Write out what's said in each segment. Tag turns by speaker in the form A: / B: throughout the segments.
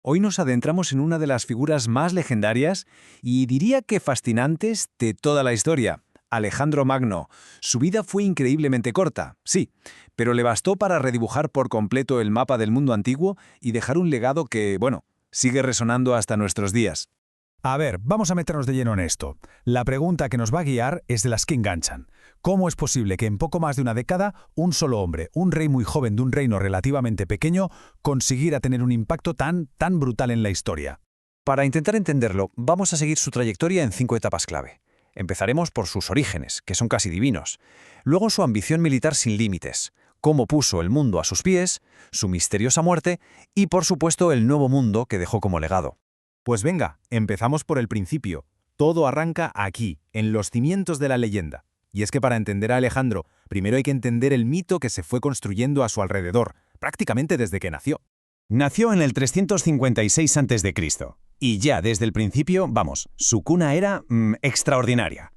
A: Hoy nos adentramos en una de las figuras más legendarias y diría que fascinantes de toda la historia, Alejandro Magno. Su vida fue increíblemente corta, sí, pero le bastó para redibujar por completo el mapa del mundo antiguo y dejar un legado que, bueno, sigue resonando hasta nuestros días.
B: A ver, vamos a meternos de lleno en esto. La pregunta que nos va a guiar es de las que enganchan. ¿Cómo es posible que en poco más de una década un solo hombre, un rey muy joven de un reino relativamente pequeño, consiguiera tener un impacto tan brutal en la historia?
C: Para intentar entenderlo, vamos a seguir su trayectoria en 5 etapas clave. Empezaremos por sus orígenes, que son casi divinos. Luego su ambición militar sin límites, cómo puso el mundo a sus pies, su misteriosa muerte y, por supuesto, el nuevo mundo que dejó como legado.
B: Pues venga, empezamos por el principio. Todo arranca aquí, en los cimientos de la leyenda. Y es que para entender a Alejandro, primero hay que entender el mito que se fue construyendo a su alrededor, prácticamente desde que nació.
D: Nació en el 356 a.C. y ya desde el principio, su cuna era extraordinaria.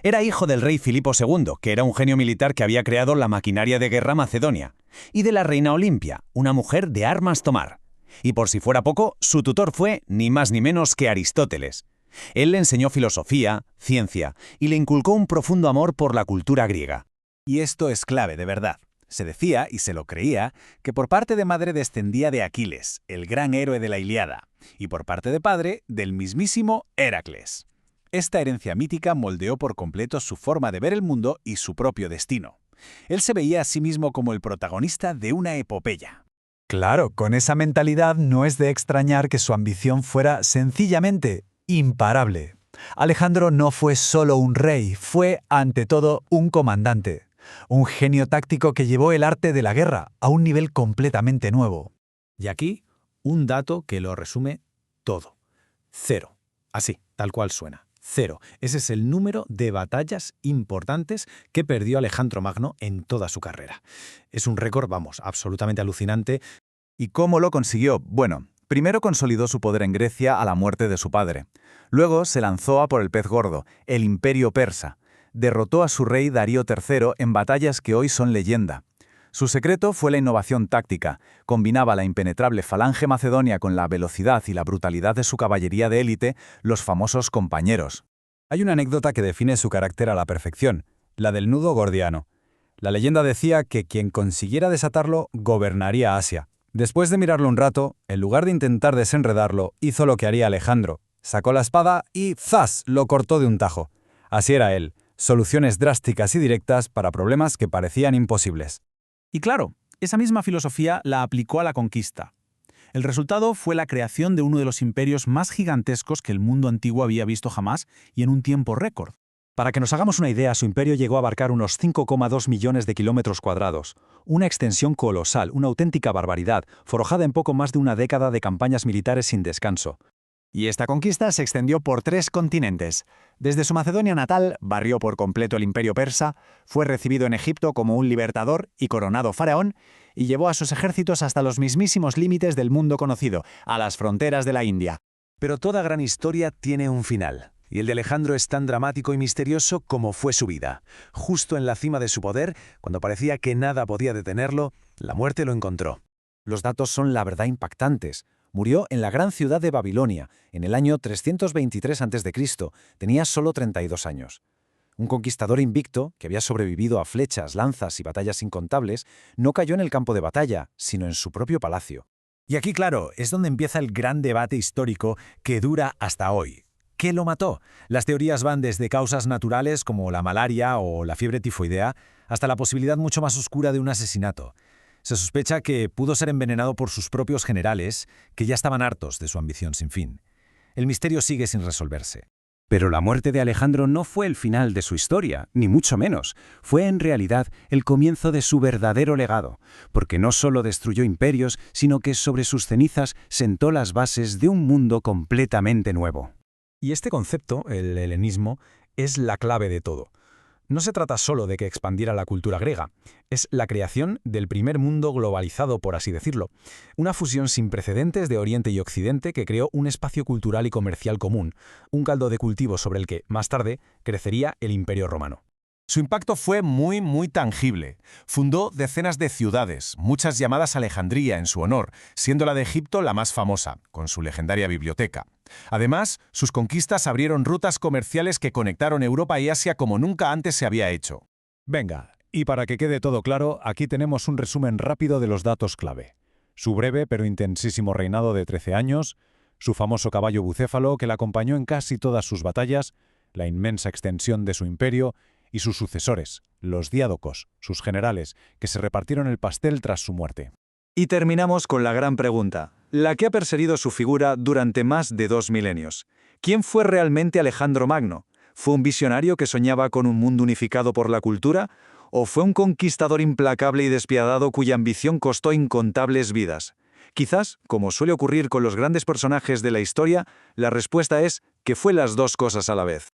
D: Era hijo del rey Filipo II, que era un genio militar que había creado la maquinaria de guerra macedonia, y de la reina Olimpia, una mujer de armas tomar. Y por si fuera poco, su tutor fue ni más ni menos que Aristóteles. Él le enseñó filosofía, ciencia, y le inculcó un profundo amor por la cultura griega.
E: Y esto es clave, de verdad. Se decía, y se lo creía, que por parte de madre descendía de Aquiles, el gran héroe de la Ilíada, y por parte de padre, del mismísimo Heracles. Esta herencia mítica moldeó por completo su forma de ver el mundo y su propio destino. Él se veía a sí mismo como el protagonista de una epopeya.
F: Claro, con esa mentalidad no es de extrañar que su ambición fuera sencillamente imparable. Alejandro no fue solo un rey, fue, ante todo, un comandante. Un genio táctico que llevó el arte de la guerra a un nivel completamente nuevo.
B: Y aquí, un dato que lo resume todo. 0. Así, tal cual suena. 0. Ese es el número de batallas importantes que perdió Alejandro Magno en toda su carrera. Es un récord, absolutamente alucinante.
F: ¿Y cómo lo consiguió? Bueno, primero consolidó su poder en Grecia a la muerte de su padre. Luego se lanzó a por el pez gordo, el Imperio Persa. Derrotó a su rey Darío III en batallas que hoy son leyenda. Su secreto fue la innovación táctica. Combinaba la impenetrable falange macedonia con la velocidad y la brutalidad de su caballería de élite, los famosos compañeros.
G: Hay una anécdota que define su carácter a la perfección, la del nudo gordiano. La leyenda decía que quien consiguiera desatarlo gobernaría Asia. Después de mirarlo un rato, en lugar de intentar desenredarlo, hizo lo que haría Alejandro. Sacó la espada y ¡zas!, lo cortó de un tajo. Así era él, soluciones drásticas y directas para problemas que parecían imposibles.
H: Y claro, esa misma filosofía la aplicó a la conquista. El resultado fue la creación de uno de los imperios más gigantescos que el mundo antiguo había visto jamás y en un tiempo récord.
C: Para que nos hagamos una idea, su imperio llegó a abarcar unos 5,2 millones de kilómetros cuadrados. Una extensión colosal, una auténtica barbaridad, forjada en poco más de una década de campañas militares sin descanso.
I: Y esta conquista se extendió por 3 continentes. Desde su Macedonia natal, barrió por completo el imperio persa, fue recibido en Egipto como un libertador y coronado faraón, y llevó a sus ejércitos hasta los mismísimos límites del mundo conocido, a las fronteras de la India.
A: Pero toda gran historia tiene un final. Y el de Alejandro es tan dramático y misterioso como fue su vida. Justo en la cima de su poder, cuando parecía que nada podía detenerlo, la muerte lo encontró.
C: Los datos son la verdad impactantes. Murió en la gran ciudad de Babilonia, en el año 323 a.C. Tenía solo 32 años. Un conquistador invicto, que había sobrevivido a flechas, lanzas y batallas incontables, no cayó en el campo de batalla, sino en su propio palacio.
B: Y aquí, claro, es donde empieza el gran debate histórico que dura hasta hoy. ¿Qué lo mató? Las teorías van desde causas naturales como la malaria o la fiebre tifoidea hasta la posibilidad mucho más oscura de un asesinato. Se sospecha que pudo ser envenenado por sus propios generales, que ya estaban hartos de su ambición sin fin. El misterio sigue sin resolverse.
D: Pero la muerte de Alejandro no fue el final de su historia, ni mucho menos. Fue en realidad el comienzo de su verdadero legado, porque no solo destruyó imperios, sino que sobre sus cenizas sentó las bases de un mundo completamente nuevo.
B: Y este concepto, el helenismo, es la clave de todo. No se trata solo de que expandiera la cultura griega, es la creación del primer mundo globalizado, por así decirlo. Una fusión sin precedentes de Oriente y Occidente que creó un espacio cultural y comercial común, un caldo de cultivo sobre el que, más tarde, crecería el Imperio Romano.
D: Su impacto fue muy tangible. Fundó decenas de ciudades, muchas llamadas Alejandría en su honor, siendo la de Egipto la más famosa, con su legendaria biblioteca. Además, sus conquistas abrieron rutas comerciales que conectaron Europa y Asia como nunca antes se había hecho.
B: Venga, y para que quede todo claro, aquí tenemos un resumen rápido de los datos clave. Su breve pero intensísimo reinado de 13 años, su famoso caballo bucéfalo que le acompañó en casi todas sus batallas, la inmensa extensión de su imperio y sus sucesores, los diádocos, sus generales, que se repartieron el pastel tras su muerte.
F: Y terminamos con la gran pregunta, la que ha perseguido su figura durante más de 2 milenios. ¿Quién fue realmente Alejandro Magno? ¿Fue un visionario que soñaba con un mundo unificado por la cultura? ¿O fue un conquistador implacable y despiadado cuya ambición costó incontables vidas? Quizás, como suele ocurrir con los grandes personajes de la historia, la respuesta es que fue las dos cosas a la vez.